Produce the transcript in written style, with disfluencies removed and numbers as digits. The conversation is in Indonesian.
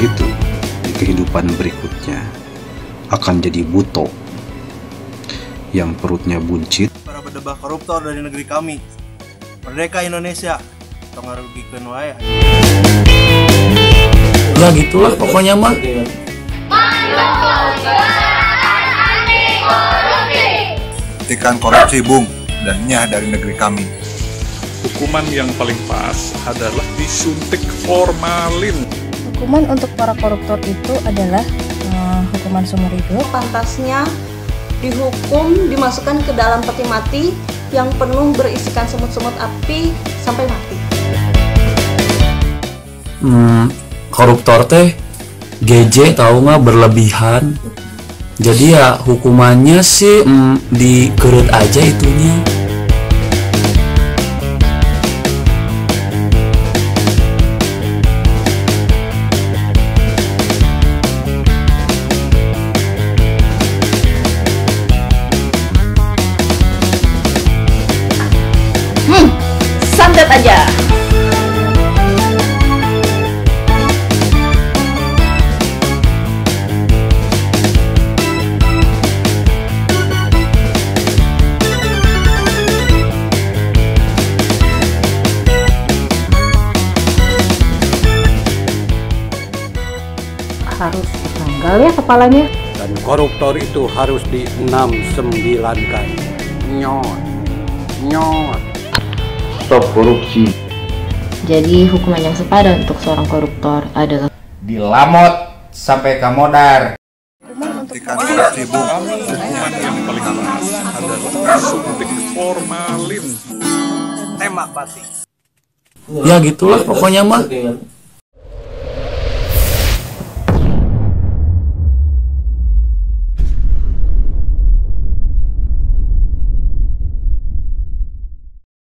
begitu di kehidupan berikutnya akan jadi buto yang perutnya buncit. Para bedebah koruptor dari negeri kami, merdeka Indonesia, tong ngarugikeun wae. Ya gitulah pokoknya mah. Hentikan korupsi, Bung, dan nyah dari negeri kami. Hukuman yang paling pas adalah disuntik formalin. Hukuman untuk para koruptor itu adalah hukuman seumur hidup. Pantasnya dihukum, dimasukkan ke dalam peti mati yang penuh berisikan semut-semut api sampai mati. Koruptor teh GJ tahu nggak berlebihan. Jadi ya hukumannya sih dikerut aja itunya. Santet aja. Harus tanggal ya kepalanya. Dan koruptor itu harus di-6-9-kan. Nyot. Stop korupsi. Jadi hukuman yang sepadan untuk seorang koruptor adalah Dilamot sampai ke modar. Hentikan korupsi, Bung. Hukuman yang paling pas adalah disuntik formalin. Tembak mati. Ya gitulah pokoknya mah.